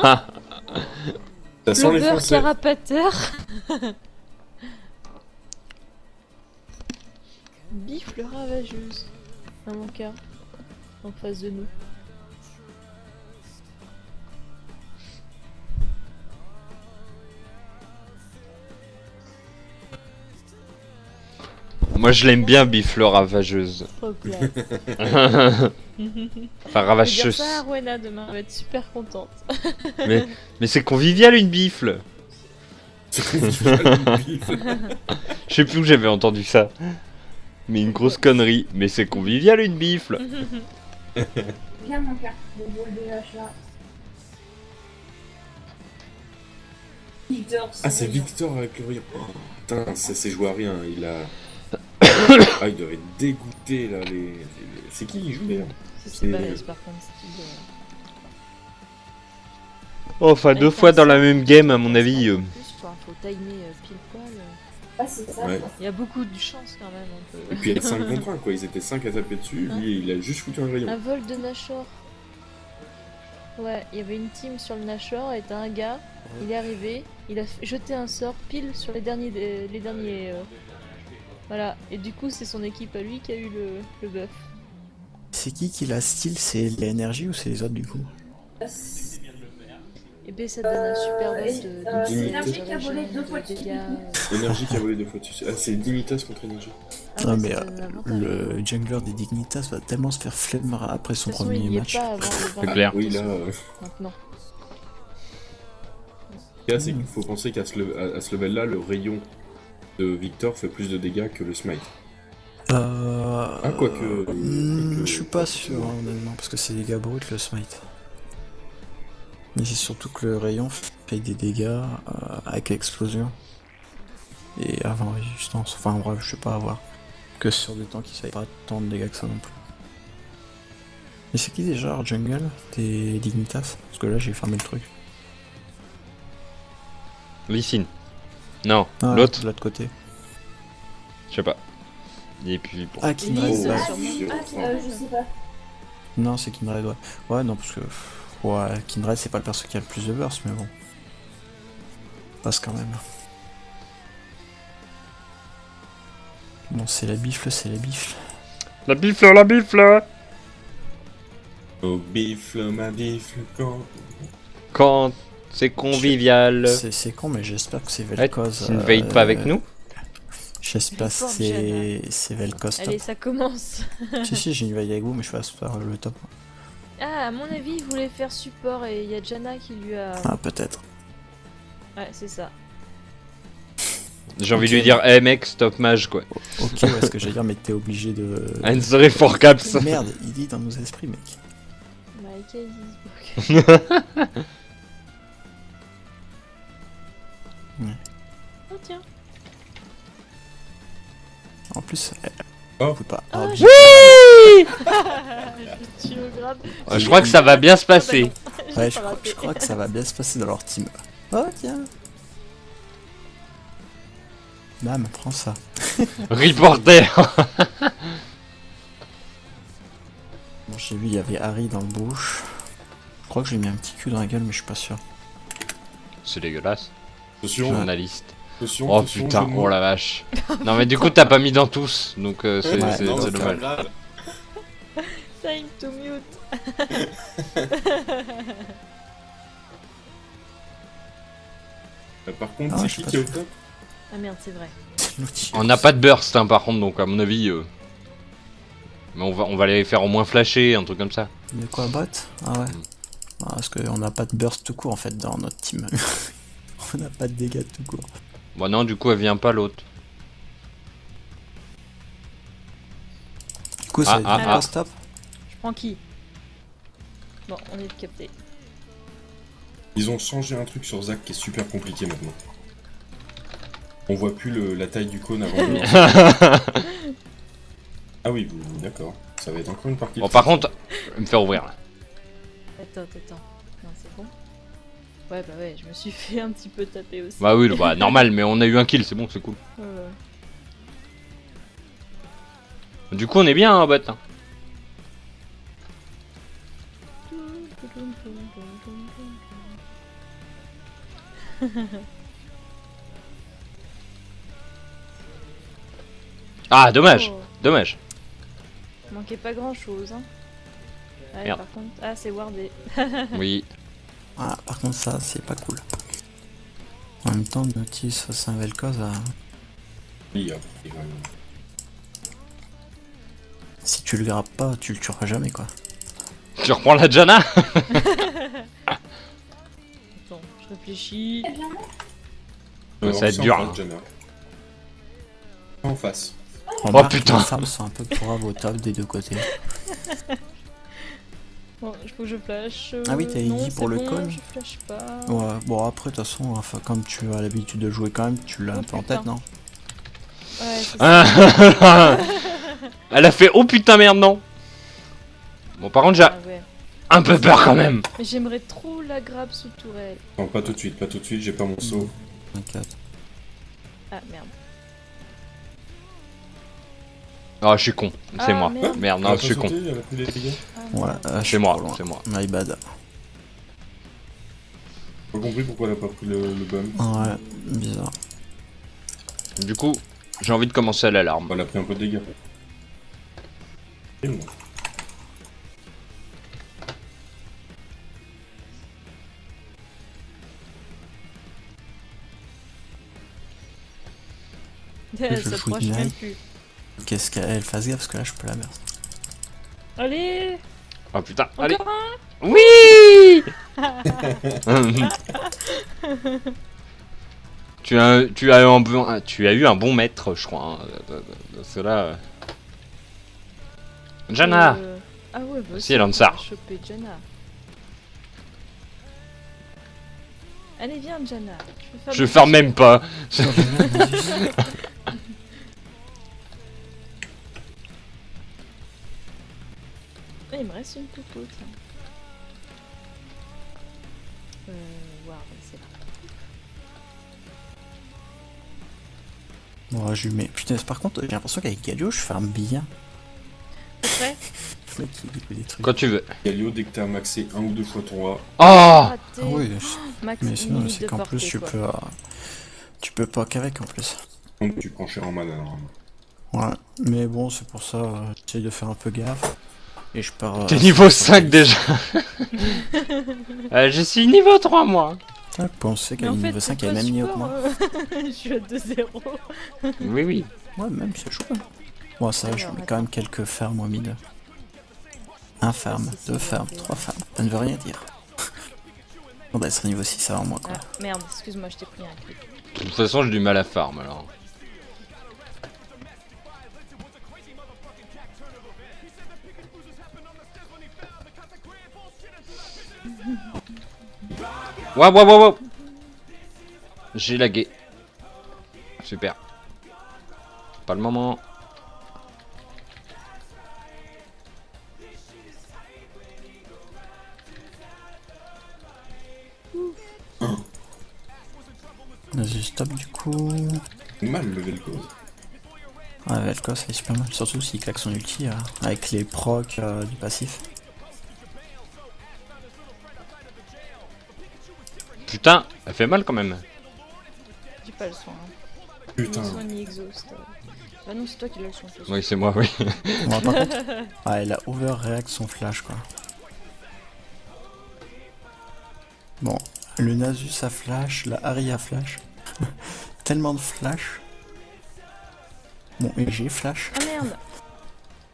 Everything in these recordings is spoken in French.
Ça sent les Beurre Français. carapateur. Bifle ravageuse. Dans mon cas. En face de nous. Moi je l'aime bien, Bifle ravageuse. Trop classe. Enfin, Je vais dire ravageuse. ça à Rowena demain, elle va être super contente. Mais c'est convivial une bifle. C'est convivial, une bifle. Je sais plus où j'avais entendu ça. Mais une grosse connerie. Mais c'est convivial une bifle. Viens mon cœur, le bol de l'achat. Victor, Ah, c'est Victor avec le rayon. Oh, putain, ça s'est joué à rien. Il a. Ah, il devait être dégoûté là. C'est qui qui joue d'ailleurs? C'est balèze par contre, style. Oh, enfin, deux fois dans la même game, à mon avis. En plus, faut timer pile poil. Ah, c'est ça. Ouais. Il y a beaucoup de chance quand même. Un peu. Et puis il y a 5 contre 1 quoi. Ils étaient 5 à taper dessus. Lui, il a juste foutu un rayon. Un vol de Nashor. Ouais, il y avait une team sur le Nashor et t'as un gars, il est arrivé, il a jeté un sort pile sur les derniers. Voilà, et du coup, c'est son équipe à lui qui a eu le buff. C'est qui la style? C'est l'énergie ou c'est les autres du coup? Et ben ça donne un super buff de c'est Dignité. l'énergie qui a volé 2 fois de suite. Énergie qui a volé 2 fois dessus. Ah, c'est Dignitas contre Énergie. Ah, Non ouais, mais ça donne un avantage. le jungler des Dignitas va tellement se faire flemme après son De toute façon, premier il y est match. pas avant le C'est clair. Oui, là. Maintenant. Là, c'est qu'il faut penser qu'à ce level là, le rayon de Victor fait plus de dégâts que le smite. Quoique. Je suis pas sûr honnêtement parce que c'est des dégâts bruts le smite. Mais c'est surtout que le rayon fait des dégâts avec l'explosion. Et avant résistance, enfin bref, je sais pas à voir. Que sur des temps qui savent pas tant de dégâts que ça non plus. Mais c'est qui déjà hors jungle des Dignitas? Parce que là j'ai fermé le truc. Lysine. Non, Ah, l'autre, de l'autre côté. je sais pas. Et puis bon. Ah, Kindred, Lise, bah. sûrement. Je sais pas. Non, c'est Kindred, ouais. Ouais, non, parce que. Ouais, Kindred, c'est pas le perso qui a le plus de burst, mais bon. Passe quand même. Bon, c'est la bifle, c'est la bifle. La bifle, la bifle. Oh, bifle, ma bifle, quand. Quand c'est convivial. C'est con, mais j'espère que c'est Ouais, Vel'Koz. tu ne veilles pas avec nous? J'espère que c'est Vel'Koz top. Allez, ça commence. Si, j'ai une veille avec vous, mais je vais faire le top. Ah, à mon avis, il voulait faire support et il y a Janna qui lui a. Ah, peut-être. Ouais, c'est ça. J'ai envie de Ok. lui dire, hey mec, stop mage quoi. Ok, ouais, ce que j'allais dire, mais t'es obligé de. I'm sorry for caps. Merde, il dit dans nos esprits, mec. Michael Gisburg. Ouais. Oh tiens. En plus, Oh. on peut pas. Oh, Ah, j'ai- Oui. Je tire au grab. Je crois que ça va bien se passer. Ouais, J'ai pas raté. je crois que ça va bien se passer dans leur team. Oh, tiens. Bam, prends ça. Reporter. Bon, j'ai vu, il y avait Harry dans le bush. Je crois que j'ai mis un petit cul dans la gueule, mais je suis pas sûr. C'est dégueulasse. Attention, Journaliste. attention. Oh attention, putain, jeu de oh mots. la vache. Non mais du coup t'as pas mis dans tous, donc c'est Ouais, c'est- non, c'est c'est dommage. grave. Time to mute. Par contre, Ah, c'est je qui sais qui est pas au top? Ah merde, c'est vrai. On n'a pas de burst hein, par contre, donc à mon avis... Mais on va les faire au moins flasher, un truc comme ça. De quoi, bot? Ah ouais. Ah, parce qu'on n'a pas de burst tout court en fait dans notre team. On n'a pas de dégâts tout court. Bon non, du coup elle vient pas l'autre. Du coup, ça Ah, va être ah, un stop. Je prends qui? Bon, on est capté. Ils ont changé un truc sur Zac qui est super compliqué maintenant. On voit plus la taille du cône avant de... Ah oui, d'accord. Ça va être encore une partie. Bon par contre, je vais me faire ouvrir là. Attends. Non, c'est bon. Ouais, bah ouais, je me suis fait un petit peu taper aussi. Bah oui, bah normal, mais on a eu un kill, c'est bon, c'est cool. Du coup on est bien hein, bot. Hein. Ah, dommage. Oh, Dommage. manquait pas grand chose. Hein. Ouais, Merde. par contre. Ah, c'est wardé. Oui. Ah, par contre, ça, c'est pas cool. En même temps, Nautilus face à un Vel'Koz, Oui, après, il va- si tu le grappes pas, tu le tueras jamais, quoi. Tu reprends la Janna? Attends, je réfléchis. Ça va être c'est dur, en hein. face, Janna. En face. Remarque, putain. Les femmes sont un peu pour au top des deux côtés. Bon, il faut que je flash. Ah oui, t'avais non, dit pour c'est le bon, call je flash pas. Ouais, bon, après, de toute façon, enfin, comme tu as l'habitude de jouer quand même, tu l'as Oh, un peu en putain. tête, non? Ouais, c'est ça. Ah. Elle a fait oh putain merde non. Bon par contre j'ai Ah ouais. un peu peur quand même. Mais j'aimerais trop la grab sous tourelle. Non, pas tout de suite, pas tout de suite, j'ai pas mon saut. T'inquiète. Ah merde. Ah je suis con, c'est Ah, moi. merde. Merde Elle a non pas je suis con. sauté, elle a pris les dégâts. Ah, Ouais, merde. je suis C'est moi, trop loin. c'est moi. My bad. J'ai pas compris pourquoi elle a pas pris le bum. Ouais, bizarre. Du coup j'ai envie de commencer à l'alarme. Elle a pris un peu de dégâts. Et non. Elle Je s'approche fouille même Nike. plus. Qu'est-ce qu'elle fasse gaffe parce que là je peux la merde. Allez, Oh putain, allez. encore un. Oui. tu as eu un bon maître je crois. Hein, de cela. Janna. Ah ouais, bah Si, elle en sort. choper Janna. Allez, viens, Janna. Je ferme même pas. Ah, il me reste une popo, tiens. Ward, c'est là. Bon, je lui mets. Putain, par contre, j'ai l'impression qu'avec Galio, je farme bien. Après, Le mec, il fait des trucs. Quand tu veux. Galio, dès que t'as maxé un ou deux fois ton roi, Oh. raté. Ah oui, Max, mais une sinon, minute c'est de qu'en plus, portée, quoi. tu peux pas qu'avec en plus. donc tu prends cher en mana normalement. Ouais, mais bon, c'est pour ça, j'essaye de faire un peu gaffe. Et je pars. T'es niveau 5 déjà. Je suis niveau 3 moi. Ah, pensez Mais qu'elle en est fait, niveau c'est 5, elle pas est même mieux que support, moi. Je suis à 2-0. Oui oui. Ouais, même, c'est chaud. Bon, ça va, je Alors, mets quand même quelques fermes au mid. Un ferme, Si, si, deux si, fermes, si. 3 fermes. Ça ne veut rien dire. Bon, bah, elle sera niveau 6 avant moi, quoi. Ah, merde, excuse-moi, je t'ai pris un clic. De toute façon j'ai du mal à farm alors. Waouh. J'ai lagué. Super. Pas le moment. Vas-y, stop du coup. Mal levé le cause. Ouais, Vel'Koz, c'est super mal. Surtout s'il claque son ulti avec les procs du passif. Putain, elle fait mal quand même. J'ai pas le soin. Hein. Putain. Ni soin ni exhaust. Bah non, c'est toi qui l'as le soin. de toute façon. Oui c'est moi oui. Bon, par contre, elle a overreact son flash, quoi. Bon, le Nasus a flash, la Harry a flash. Tellement de flash. Bon, et j'ai flash. Ah merde.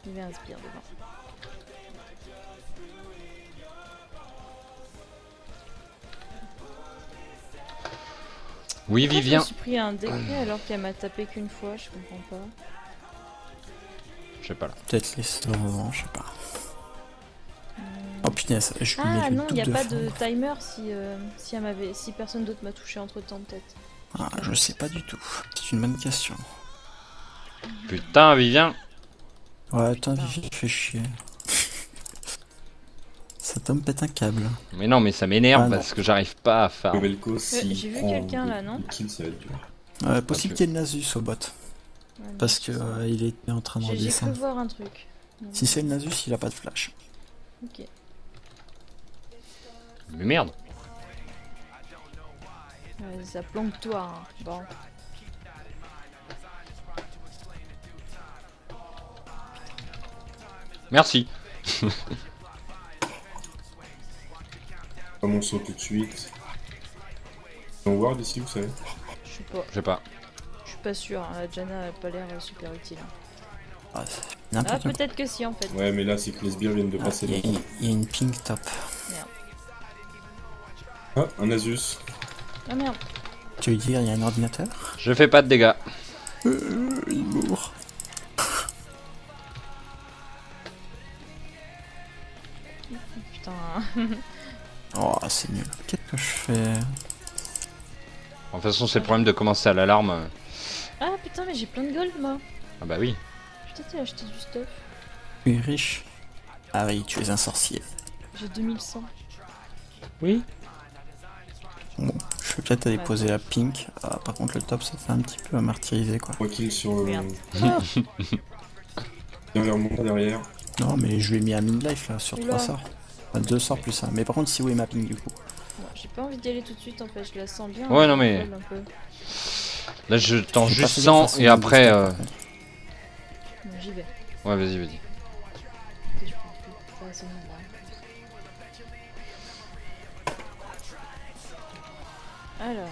Il y avait un spire devant. Oui Pourquoi Vivien. Je me suis pris un décret alors qu'elle m'a tapé qu'une fois, je comprends pas. Je sais pas là. Peut-être les sauts, je sais pas. Oh putain, ça, je lui mets Ah le non, il n'y a double de pas de flamme. timer si personne d'autre m'a touché entre temps peut-être. Ah, je sais pas du tout. C'est une bonne question. Putain Vivien. Ouais, attends, Vivi, fais chier. Ça me pète un câble. Mais non mais ça m'énerve Ah, non. parce que j'arrive pas à farm. Vel'Koz, s'il j'ai vu prend quelqu'un, deux- là, non deux kills, ça va être dur. Possible qu'il y ait le Nasus au bot. Ouais, non, Parce que c'est ça. il était en train de J'ai cru redescendre. voir un truc. Non. Si c'est le Nasus, il a pas de flash. Ok. Mais merde. Ouais, ça plombe toi. Hein. Bon. Merci. Comme on saute tout de suite. On ward ici, vous savez. Je sais pas. Je sais pas. Je suis pas sûr. Hein. La Janna a pas l'air super utile. Hein. Ah, c'est Ah, n'importe quoi. peut-être que si en fait. Ouais, mais là, c'est que les sbires viennent de Ah, passer. il y a une pink top. Ah, un Asus. Ah merde. Tu veux dire, il y a un ordinateur? Je fais pas de dégâts. Il mourra. Putain. Oh, c'est nul. Qu'est-ce que je fais? De toute façon, c'est le problème de commencer à l'alarme. Ah putain, mais j'ai plein de gold moi. Ah bah oui. Putain, t'as acheté du stuff. Tu es riche. Harry, tu es un sorcier. J'ai 2100. Oui. Bon, je vais peut-être aller poser la pink. Ah, par contre, le top, ça fait un petit peu à martyriser, quoi. 3 kills sur le. Merde. Ah, Viens vers moi derrière. Non, mais je lui ai mis un mid-life, là, sur Oula. 3 sorts. Enfin, 2 sorts plus 1. Mais par contre, si où est ma ping, du coup? bon, j'ai pas envie d'y aller tout de suite en fait, je la sens bien. Ouais, hein, non, je mais- vole un peu. Là, je tends J'ai pas juste fait 100 gaffe à son et après. disque, par contre. Bon, j'y vais. Ouais, vas-y, vas-y. Je peux plus faire ce monde-là. Alors.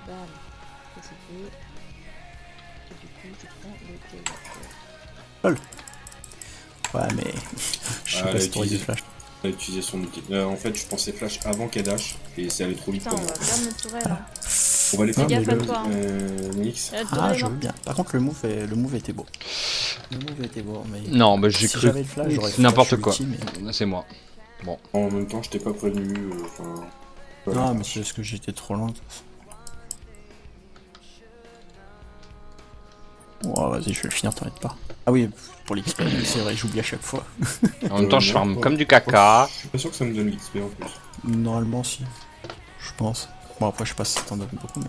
Bam. Ça c'est fait. Et du coup, je prends le téléphone. Ouais, mais. je sais Ah, pas si t'aurais utilisé. du flash. Elle a utilisé son outil. En fait, je pensais flash avant qu'elle dash et c'est allé trop vite Putain, pour on moi. va perdre notre tourelle. Hein. On va les Non, faire gaffe mais à le- toi. Hein. Nix. La Ah, tourelle, je hein. veux bien. Par contre, le move était beau. Le move était beau, mais. Non, bah j'ai si cru. j'avais le flash, j'aurais C'est n'importe flash quoi. ulti, mais... C'est moi. En même temps, je t'ai pas prévenu. Enfin. voilà. Non, mais c'est parce que j'étais trop loin. de toute façon. Oh, vas-y, je vais le finir, t'inquiète pas. Ah oui, pour l'XP, c'est vrai, j'oublie à chaque fois. En même temps, je farme Ouais. comme du caca. Je suis pas sûr que ça me donne l'XP en plus. Normalement, si. Je pense. Bon, après, je sais pas si ça t'en donne beaucoup, mais.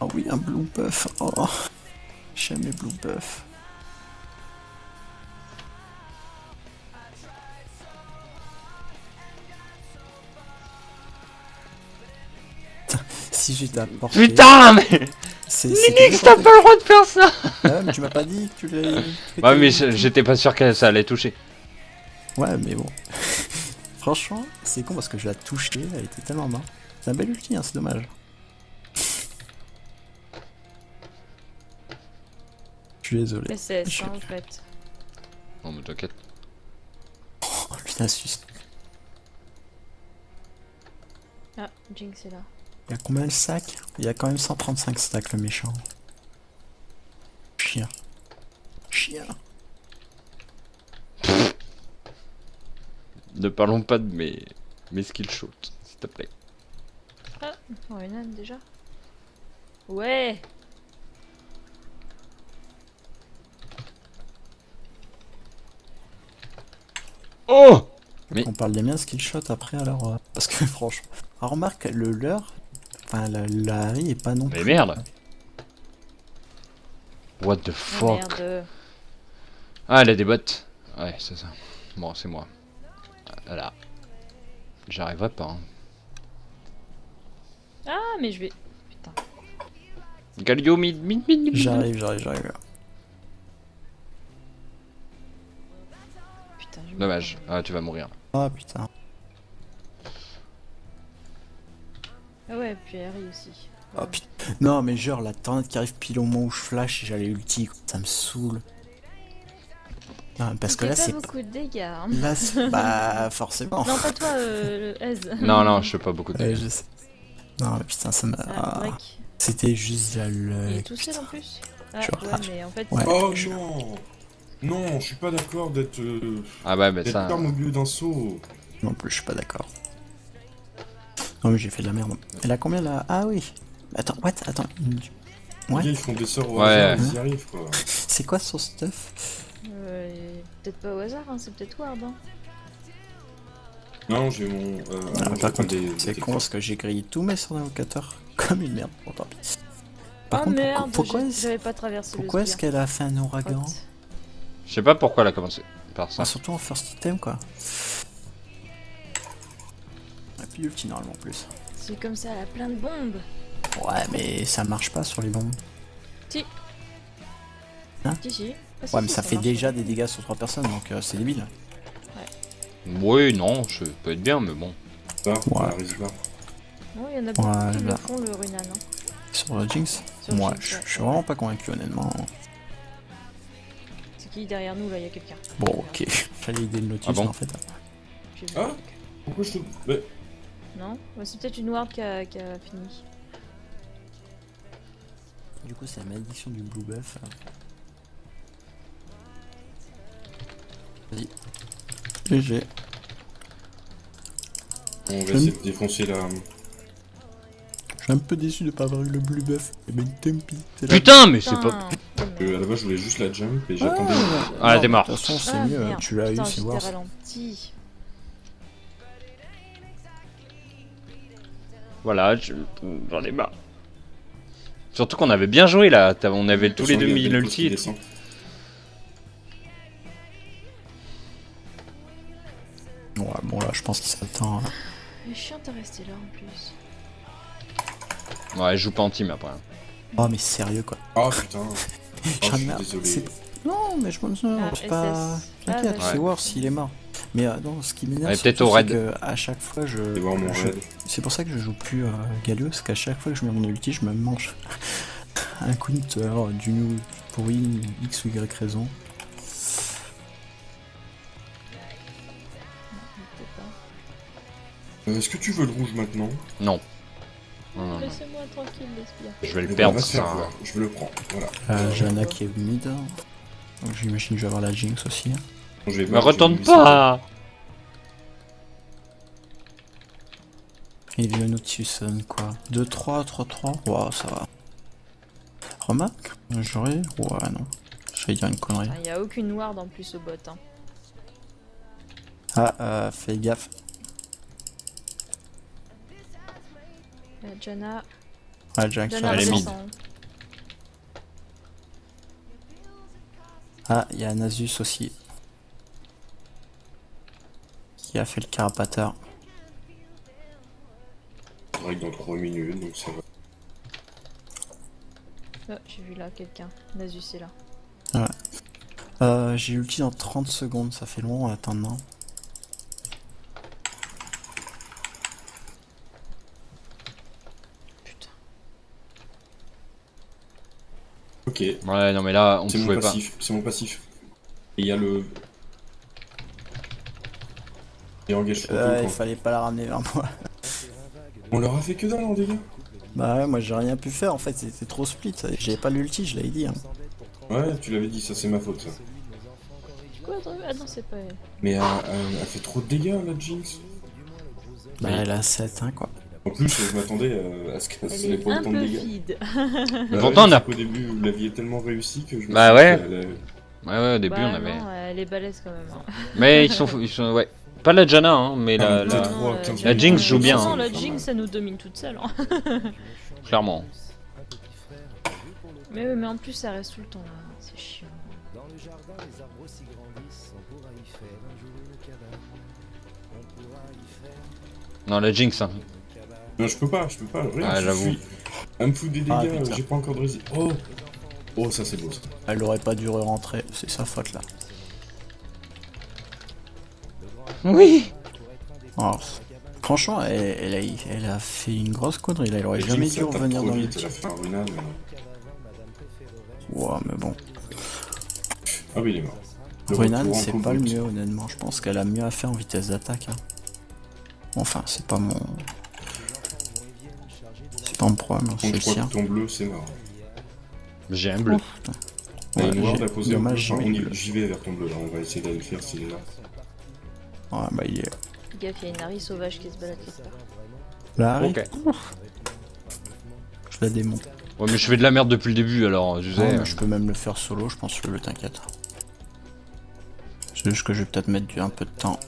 Ah oui, un blue buff. Oh, j'aime les blue buffs. Putain, si j'étais à portée... Putain, mais. c'est Linux, t'as pas le droit de faire ça! Ouais, mais tu m'as pas dit que tu l'as... Ouais, mais j'étais pas sûr que ça allait toucher. Ouais, mais bon. Franchement, c'est con parce que je l'ai touché, elle était tellement morte. C'est un bel ulti, hein, c'est dommage. Je suis désolé. SS, Je- hein, en fait. Non, mais t'inquiète. Oh putain, sus. Ah, Jinx est là. Il y a combien de sacs? Il y a quand même 135 stacks, le méchant. Chien. Chien. Ne parlons pas de mes skill shots, s'il te plaît. Oh, une âne déjà. Ouais. Oh! Mais- On parle des miens skill shot après alors. Parce que franchement. Alors, remarque, le leur. Enfin, la Harry est pas non Mais plus. merde! What the Oh, fuck? merde. Ah, elle a des bottes. Ouais, c'est ça. Bon, c'est moi. Voilà. J'arriverai pas. Hein. Ah, mais je vais. Putain. Galio mid. J'arrive. Putain, je me Dommage. Ah, tu vas mourir. Ah putain. Ah ouais, puis Harry aussi. Ah putain. Non, mais genre, la tornade qui arrive pile au moment où je flash et j'allais ulti, quoi. Ça me saoule. Non, parce que là, pas c'est. beaucoup de dégâts. Hein. Là, c'est. Bah, forcément. Non, pas toi, le S. Non, je fais pas beaucoup de Ouais, dégâts. je sais. Non, mais putain, ça m'a. Ah, break. C'était juste la Il le. est tout seul en plus. Ah, Genre, ouais, mais en fait. ouais. Oh non. Non, je suis pas d'accord d'être. Ah ouais, mais D'être ça. ferme au milieu d'un saut. Non plus, je suis pas d'accord. Non, mais j'ai fait de la merde. Elle a combien là? Ah oui. Attends, what? Attends. Ouais. Les gars, ils font des sorts au Ouais. hasard, ils y arrivent quoi. C'est quoi son stuff? Peut-être pas au hasard, hein, c'est peut-être Ward. Hein. Non, j'ai mon. Ah, j'ai par pas contre, des c'est con techniques. parce que j'ai grillé tous mes sorts invocateurs comme une merde. Bon, tant pis. Par Oh contre, merde, pourquoi j'avais pas traversé pourquoi le est-ce sbire. qu'elle a fait un ouragan? Crotte. Je sais pas pourquoi elle a commencé par ça. Ah, surtout en first item quoi. Ah, plus ulti normalement en plus. C'est comme ça, elle a plein de bombes. Ouais, mais ça marche pas sur les bombes. Si. Hein? Si. Ah, si, Ouais, mais si, ça fait marche. déjà des dégâts sur 3 personnes, donc c'est débile. Oui, non, ça peut être bien, mais bon. Ça, on Ouais. arrive pas. Non, il y en a beaucoup Ouais, qui là. le font, le Runan. Hein. Sur la Jinx Sur Moi, Jinx, je ouais. suis vraiment pas convaincu, honnêtement. C'est qui derrière nous, là, il y a quelqu'un. Bon, ok. Fallait aider le Lotus, Ah bon en fait. J'ai vu Ah un truc. Pourquoi je te... Mais... Non, ouais, c'est peut-être une ward qui a fini. Du coup, c'est la malédiction du blue buff. Vas-y. GG. On va essayer de défoncer la... Je suis un peu déçu de pas avoir eu le blue buff. Et ben, Tempi. Putain, mais c'est pas... Putain, À la base, je voulais juste la jump et j'attendais... Ah, elle démarre. De toute façon, c'est Ah, mieux. merde. Tu l'as eu, Putain, c'est j'étais worse. ralenti. Voilà, j'en ai marre. Surtout qu'on avait bien joué là, on avait tous les deux mis l'ulti. Ouais, bon, là, je pense qu'il s'attend. C'est chiant de rester là en plus. Ouais, je joue pas en team après. Oh, mais sérieux, quoi. Ah putain. Oh, je suis Jamais- désolé. c'est- Non, mais je pense que Ah, c'est pas. SS. T'inquiète, Ah, c'est ouais. worse s'il est mort. Mais non, ce qui m'énerve, Allez, peut-être surtout, au c'est raid. que à chaque fois, Je vais voir mon raid. c'est pour ça que je joue plus Galio, parce qu'à chaque fois que je mets mon ulti, je me mange un counter d'une pour une X ou Y raison. Peut-être pas. Est-ce que tu veux le rouge maintenant? Non. Non, non, non. Laissez-moi tranquille, l'espire. Je vais le Eh ben, on perdre, va se faire ça. voir. Je le prends. Voilà. Jana qui est mid. Donc j'imagine que je vais avoir la Jinx aussi. Je vais Mais voir, retourne j'ai mis ça. pas. Et le Nautilus sonne quoi 2-3, 3-3. Waouh, ça va. Remarque J'aurais. Ouais, non. J'allais dire une connerie. Il n'y a aucune ward en plus au bot. Hein. Ah, fais gaffe. Jana. Ouais, Jack, Jana Elle est mid. redescend. Ah, il y a Nasus aussi. Qui a fait le carapateur. Direct dans 3 minutes, donc ça va. Oh, j'ai vu là quelqu'un. Nasus est là. J'ai ulti dans 30 secondes, ça fait long à attendre, non? Putain. Ok, Ouais, non mais là, on c'est mon pouvait pas. passif. C'est mon passif. Et il y a le... Et engage photo, Il quoi. fallait pas la ramener vers moi. On leur a fait que dalle en dégâts. Bah ouais, moi j'ai rien pu faire en fait, c'était trop split. J'avais pas l'ulti, je l'avais dit. Hein. Ouais, tu l'avais dit, ça c'est ma faute ça. Quoi attends, ah non, c'est pas elle. Mais elle fait trop de dégâts la Jinx. Bah Oui. elle a 7, hein quoi. En plus, je m'attendais à ce qu'elle Elle ait est pas un autant de peu dégâts. vide. Mais pourtant, on a- Au début, vous l'aviez tellement réussi que je me Bah suis ouais. dit qu'elle allait- Ouais, au début, Bah on avait. non, elle est balèze quand même. Hein. Mais ils sont, ouais. Pas la Jana, hein, mais Ah, la, mais la- peut-être. trois, 15 La Jinx joue bien, Non, hein. la Jinx, ça nous domine toute seule. Hein. clairement. Mais oui, mais en plus, ça reste tout le temps là. C'est chiant. Dans le jardin, les arbres s'y grandissent, on pourra y faire un jour une cabane. On pourra y faire Non, la Jinx, hein. une cabane. Non, je peux pas. Rien, Ah, je j'avoue. suis- Elle me fout des Ah, dégâts, putain. j'ai pas encore de résist. Oh. Oh, ça c'est beau ça. Elle aurait pas dû rentrer, c'est sa faute là. Oui. Oh, franchement, elle a fait une grosse connerie là, elle aurait La jamais Jinx, dû ça tape revenir trop dans vite, l'ulti. elle a fait un Runan, mais- Ouais, mais bon. Ah oui, il est mort. Le Runan, retour en c'est compte pas le but. mieux honnêtement, je pense qu'elle a mieux à faire en vitesse d'attaque. Hein. Enfin, c'est pas mon. C'est pas mon problème, Quand c'est je le crois sien. que ton bleu, c'est mort. J'ai un bleu. Il y a une Ouais, ward j'ai- à poser. dommage, Enfin, j'ai mis on y- bleu. J'y vais vers ton bleu là, on va essayer d'aller le faire s'il est là. Ouais, bah il est. Fais gaffe, il y a une Harry sauvage qui se balade quelque part. Là, Harry, Ok. je la démonte. Ouais, mais je fais de la merde depuis le début, alors je Non, sais. mais je peux même le faire solo, je pense, le t'inquiète. C'est juste que je vais peut-être mettre un peu de temps.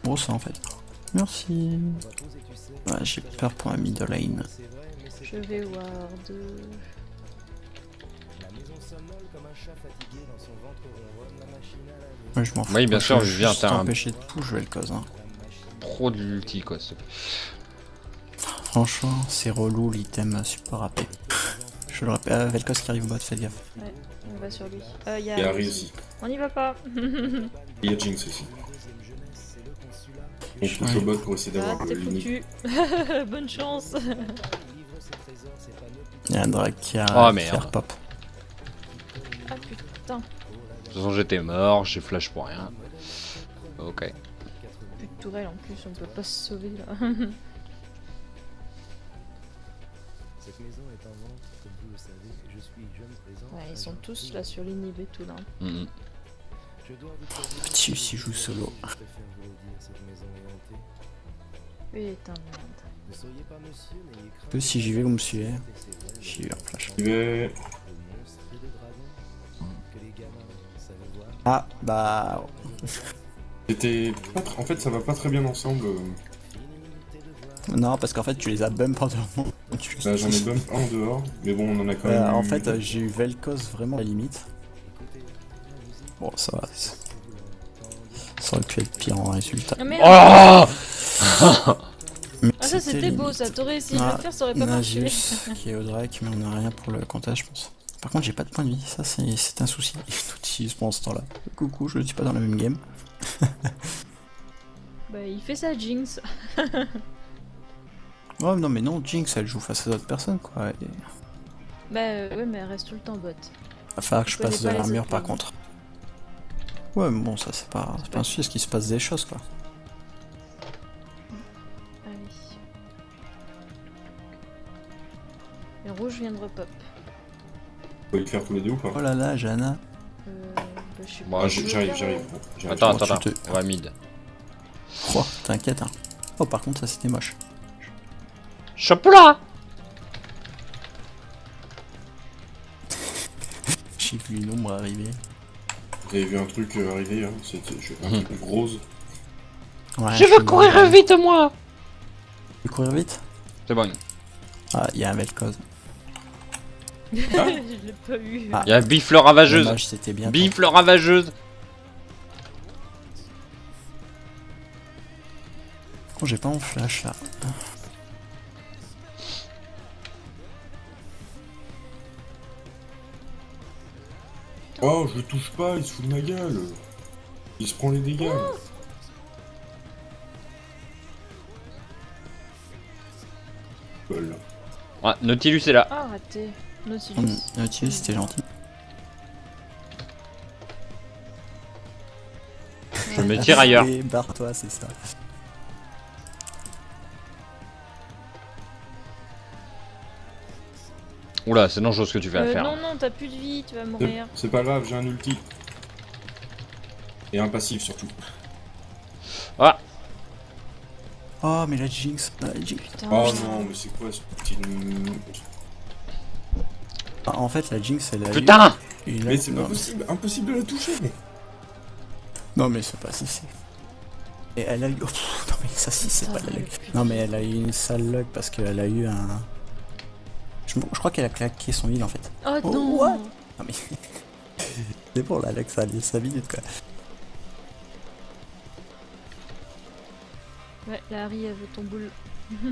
Bon, ça en fait. Merci. Ouais, j'ai peur pour ma middle lane. Je vais ward. somnole comme un chat fatigué dans son ventre ronronne la machine à laver. Ouais, je m'en fous. Oui, bien sûr, je je viens, t'as un- t'empêcher de tout, je vais le cause. Hein. Trop d'ulti quoi. s'il te plaît. Franchement, c'est relou l'item super AP. Je le répète, Vel'Koz qui arrive au bot, faites gaffe. Ouais, on va sur lui. Y Il y a Harry aussi. On y va pas. Il y a Jinx aussi. On touche au bot pour essayer Ah, d'avoir t'es le limite. foutu. Bonne chance. Il y a un drag qui a Oh, qui merde. a repop. Ah putain, De toute façon j'étais mort, j'ai flash pour rien. Ok. plus de tourelle en plus, on peut pas se sauver là. Cette maison est en vente, comme vous le savez, je suis jeune présent. Ouais, ils sont tous là sur l'inhib et tout là. Mhm. Je dois vous prévenir. Petit si joue solo. Je préfère vous le dire, cette maison est hantée. Putain de merde. Ne soyez pas monsieur, n'ayez crainte. Que si j'y vais, vous me suivez. C'est vrai, J'y vais en flash. Il va... de monstres et de dragons que les gamins savaient voir. Ah, bah. C'était pas tr- En fait, ça va pas très bien ensemble. Non, parce qu'en fait, tu les as bump en dehors. Bah, j'en ai bump un en dehors, mais bon, on en a quand même. En eu- fait, j'ai eu Vel'Koz vraiment à la limite. Bon, ça va. Ça aurait pu être pire en résultat. Ah merde. Oh Mais Ah ça c'était beau ça, t'aurais essayé de le faire, ça aurait pas marché. Nagius qui est au drake, mais on a rien pour le comptage, je pense. Par contre, j'ai pas de point de vie, ça c'est un souci. Tout utilise pendant ce temps-là. Coucou, je ne suis pas dans la même game. Bah il fait sa Jinx. Ouais, non, mais non, Jinx elle joue face à d'autres personnes quoi. Et... Bah ouais mais elle reste tout le temps bot. va falloir que je Tu connais passe de pas les l'armure autres par lanes. contre. Ouais, mais bon, ça c'est pas un souci, parce qu'il se passe des choses quoi. Allez. Le rouge vient de repop. Faut les faire tous les deux ou pas? Oh là là, Jana. Bah, je suis Bon, pas- J'arrive, j'arrive. J'arrive. Attends, Oh, attends, tu attends. te- On va mid. Oh, t'inquiète hein. Oh, par contre, ça c'était moche. Chope-là. J'ai vu une ombre arriver. Vous avez vu un truc arriver, hein? C'était un truc rose. Ouais, Je veux courir vite moi. Tu veux courir vite? C'est bon. Ah, il y a un Vel'Koz. Je l'ai pas eu. Ah. Il y a Bifle ravageuse. Dommage, c'était bien. Bifle ravageuse. Oh, j'ai pas mon flash là. Oh, je le touche pas, il se fout de ma gueule. Il se prend les dégâts. Lol. Ouais, Nautilus est là. Ah raté. Nautilus. Nautilus, c'était gentil. Je me tire ailleurs. Et barre-toi, c'est ça. Oula, c'est dangereux ce que tu vas faire. Non non t'as plus de vie, tu vas mourir. C'est pas grave, j'ai un ulti. Et un passif surtout. Ah, Oh, mais la Jinx. La Jinx. Putain. Oh non, mais c'est quoi ce petit. Ah, en fait, la Jinx, elle a putain. eu une... Mais c'est pas non, possible, impossible de la toucher. non, mais c'est pas si c'est. Et elle a eu. Oh, pff, non, mais ça, si, c'est pas de la luck. putain. Non, mais elle a eu une sale luck parce qu'elle a eu un. Je crois qu'elle a claqué son heal en fait. Oh Oh, non. what? Non, mais. c'est bon, la luck, ça a 5 minutes quoi. Ouais, la Harry elle veut ton boule.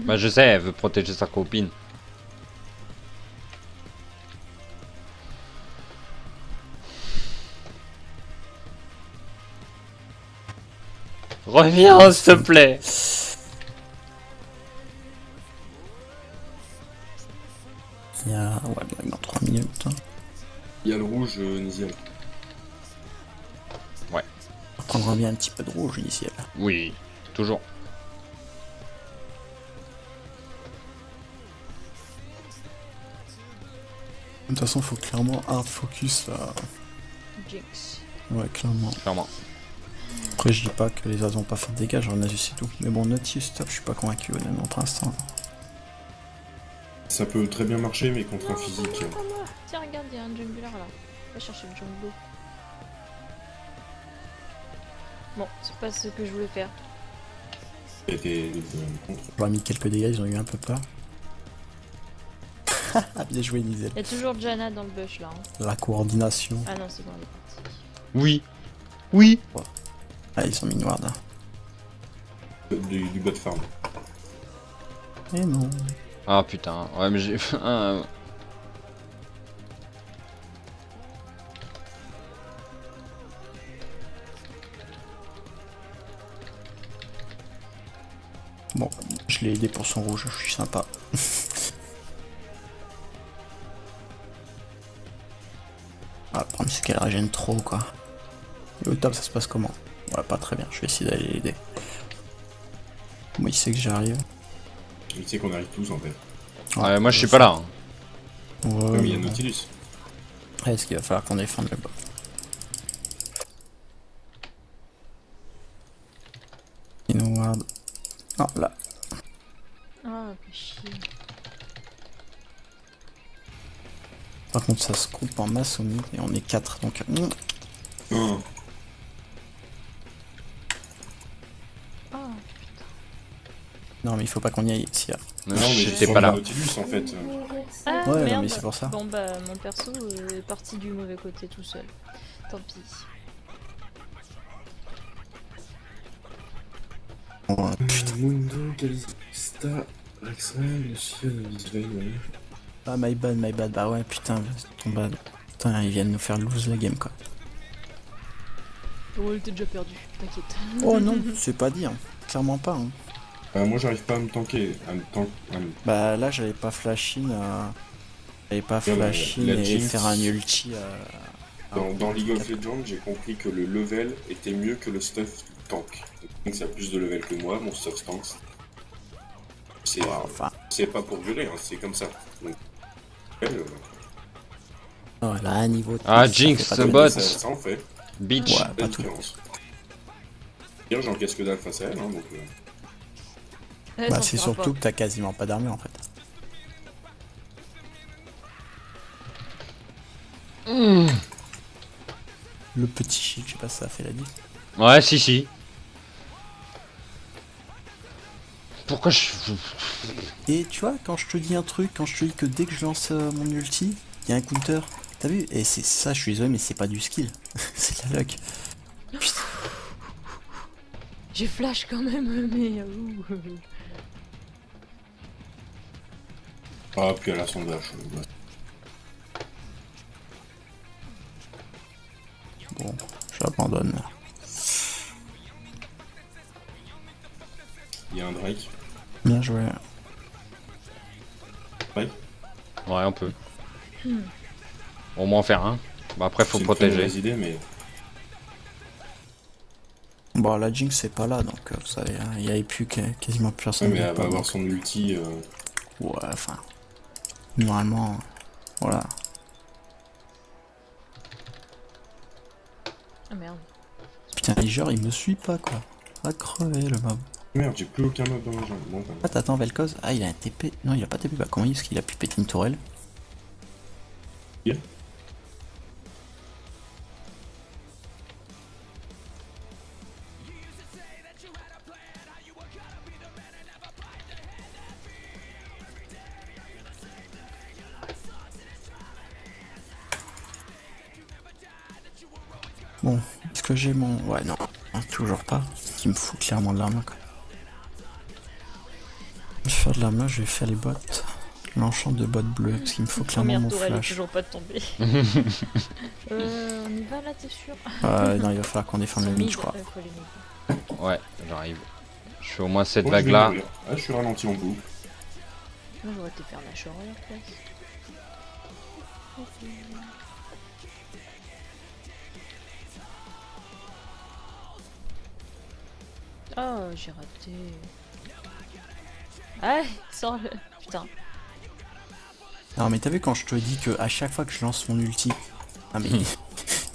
Bah je sais, elle veut protéger sa copine. Reviens s'il te plaît. Il y a. Ouais, bon, dans 3 minutes. Hein. Il y a le rouge, Nisiel. On prendra bien un petit peu de rouge ici. Là. Oui, toujours. De toute façon, faut clairement hard focus là. Jinx. Ouais, clairement. Clairement. Après, je dis pas que les as ont pas fait de dégâts, j'en ai juste c'est tout. Mais bon, Nautilus top, je suis pas convaincu honnêtement pour l'instant. Ça peut très bien marcher, mais contre un physique. Pas moi. Tiens regarde, il y a un jungler là. Va chercher le junglo. Bon, c'est pas ce que je voulais faire. Et contre. J'aurais mis quelques dégâts, ils ont eu un peu peur. Ah, bien joué, Nizel. Il y a toujours Jana dans le bush là. Hein. La coordination. Ah non, c'est bon, elle est partie. Oui. Oui. Ah, ils sont mis noirs, là. Du bot farm. Eh non. Ah putain. Ouais, mais j'ai... Bon, je l'ai aidé pour son rouge, je suis sympa. Ah, le problème c'est qu'elle régène trop quoi. Et au top ça se passe comment? Ouais, pas très bien, je vais essayer d'aller l'aider. Moi il sait que j'arrive. Il sait qu'on arrive tous en fait. Ouais, moi je suis pas là. Hein. Ouais, Mais il y a ouais. Nautilus. Ouais, est-ce qu'il va falloir qu'on défende le bas? Inward. Ah là. Ah, fait chier. Par contre ça se coupe en masse au mid et on est 4 donc... Oh. Ah, Non mais il faut pas qu'on y aille ici. Non, Non, mais j'étais sur pas le là. Nautilus en fait. ah Ouais, non, merde. mais c'est pour ça. Bon bah, mon perso est parti du mauvais côté tout seul. Tant pis. Bon, putain. Mundo, Calista, Rexel, Lucian, Lisveil, ouais. Ah my bad, bah ouais putain, ton bad. Putain, ils viennent nous faire lose la game quoi. Oh, t'es déjà perdu, t'inquiète. Oh non, c'est pas dit, hein. Clairement pas. Hein. Moi j'arrive pas à me tanker. Bah là j'avais pas flash in, j'avais pas Ouais, flash in la et Jinx. faire un ulti. Dans League of Legends, j'ai compris que le level était mieux que le stuff tank. Donc ça a plus de level que moi, mon stuff tank. C'est Enfin, c'est pas pour gueuler, hein, c'est comme ça. Donc, elle, oh, là un niveau. de Ah, plus, ça Jinx, fait pas ce de bot. ça en fait. Bitch. Ouais, La pas tout. différence. Bien, j'encaisse que dalle face à elle, hein, donc. Ouais, Bah ça c'est fera surtout pas. que t'as quasiment pas d'armure en fait. Le petit shield, je sais pas si ça fait la diff. Ouais, si. Pourquoi je... Et tu vois, quand je te dis un truc, quand je te dis que dès que je lance mon ulti, il y a un counter. T'as vu? Et c'est ça, je suis désolé, mais c'est pas du skill. C'est de la luck. J'ai flash quand même, mais... Ah, puis elle a son dash. Bon, j'abandonne. Il y a un Drake. Bien joué. Ouais. Ouais, on peut. Au moins en faire un. Bah après faut C'est une très protéger. mauvaise idée, mais. Bon, la Jinx c'est pas là, donc vous savez, hein, il y avait plus quasiment plus Ouais, personne. mais qui elle va parle, avoir donc- son ulti. Ouais, enfin. Normalement, voilà. Ah merde. Putain, Liger il me suit pas quoi. Va crever le mob. Merde, j'ai plus aucun mob dans ma jambe. Bon, bah. Ah, t'attends Vel'Koz? Ah, il a un TP. Non, il a pas TP. Bah, comment est-ce qu'il a pu péter une tourelle? Yeah. Bon, est-ce que j'ai mon... Ouais, non. Toujours pas. Ce qui me fout clairement de la main, quoi. Je vais faire de la main, je vais faire les bottes. L'enchant de bottes bleues, parce qu'il me faut clairement Première mon tour, elle est flash. toujours pas tombée. On y va là, t'es sûr? Non, il va falloir qu'on défende le mid, je crois. Faut les mid. Ouais, j'arrive. Je fais au moins cette Bon, vague je vais là. mourir. Ah, je suis ralenti en boucle. Moi, j'aurais été faire Nashor à leur place. Oh, j'ai raté. Ah, sors le... Putain. Non, mais t'as vu quand je te dis que à chaque fois que je lance mon ulti... Ah, mais...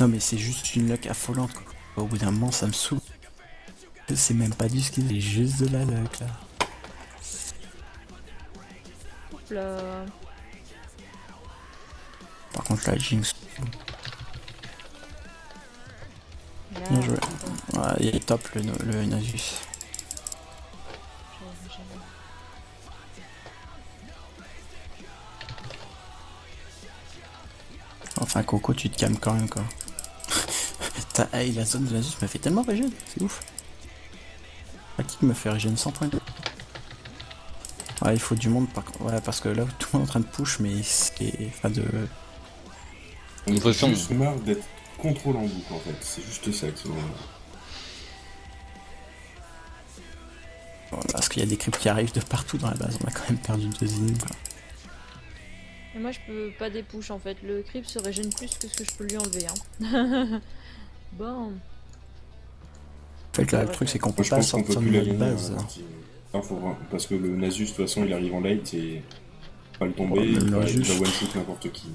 non, mais c'est juste une luck affolante, quoi. Au bout d'un moment, ça me saoule. C'est même pas du skill, c'est juste de la luck, là. Hop là. Par contre, la Jinx... Là, Bien joué. attends, Ouais, il est top, le Nasus. j'ai- Enfin, Coco, tu te calmes quand même, quoi. Hey, la zone de la me fait tellement régène, c'est ouf. Ah, qui me fait régène 100 points. Ouais, il faut du monde, ouais, parce que là, tout le monde est en train de push, mais c'est... Enfin, de... On De toute est façon- juste marre d'être contrôle en boucle, en fait. C'est juste ça qui m'énerve. Bon, parce qu'il y a des creeps qui arrivent de partout dans la base, on a quand même perdu 2 ennemis, quoi. Et moi je peux pas des push en fait, le creep se régène plus que ce que je peux lui enlever. Hein. Bon. En fait, là, le truc, c'est qu'on peut Moi, je pas pense qu'on peut sortir de plus la notre gagner. base. Parce que le Nasus, de toute façon, il arrive en late et pas le tomber, Ouais, même il va Nasus. one-shoot n'importe qui.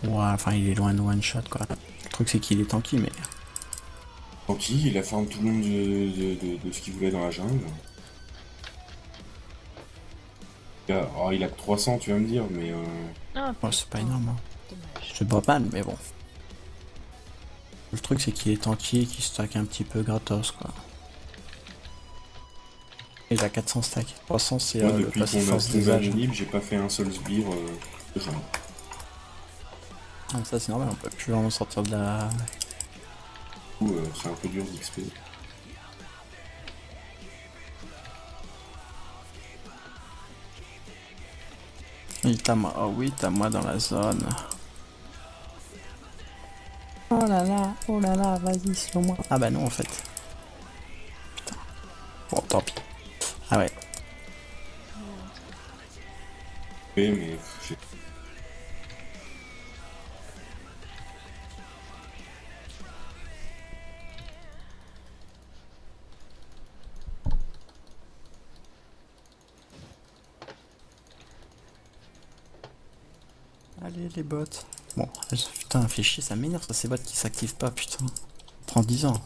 Ouais, enfin, il est loin de one-shot, quoi. Le truc, c'est qu'il est tanky, mais... Tranquille, il a farm tout le monde de ce qu'il voulait dans la jungle. Oh, il a que 300, tu vas me dire, mais... Ah, Ouais, c'est pas énorme, hein. dommage. C'est pas mal, mais bon. Le truc, c'est qu'il est tanky et qu'il stack un petit peu gratos, quoi. Il a 400 stacks. 300, c'est moi, le depuis passé qu'on a force des tombé âges. libre, j'ai pas fait un seul sbire de jungle. Ah, ça, c'est normal, on peut plus vraiment sortir de la... Du coup, c'est un peu dur d'XP. Il t'a moi. Oh oui, t'as moi dans la zone. Oh là là, vas-y, selon moi. Ah bah non, en fait. Putain. Bon, tant pis. Ah ouais. Mais j'ai... Allez, les bots. Bon, putain, fait chier, ça m'énerve, ça, ces bots qui s'activent pas, putain. Prends 10 ans.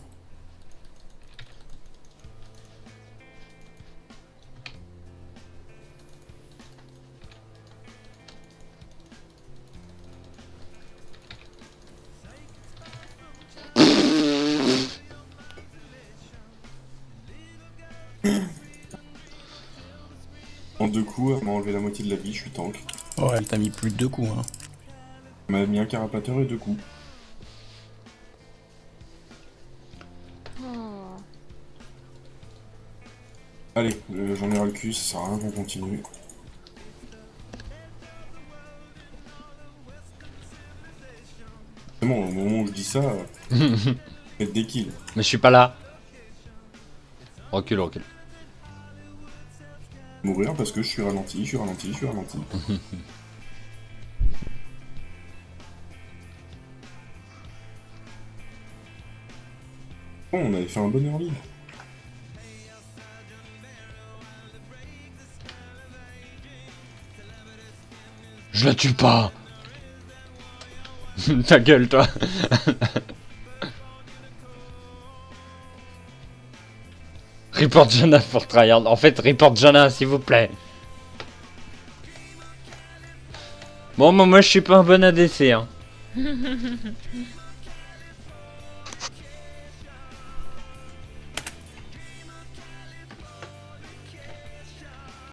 En 2 coups, elle m'a enlevé la moitié de la vie, je suis tank. Oh, elle t'a mis plus de 2 coups, hein. Elle m'a mis un carapateur et 2 coups. Oh. Allez, j'en ai ras le cul, ça sert à rien qu'on continue. C'est bon, au moment où je dis ça, faites des kills. Mais je suis pas là. Recule, recule. Mourir parce que je suis ralenti, je suis ralenti, je suis ralenti. Bon, on avait fait un bon early. Je la tue pas. Ta gueule, toi. Report Jana pour tryhard. En fait, report Jana, s'il vous plaît. Bon, moi je suis pas un bon ADC, hein.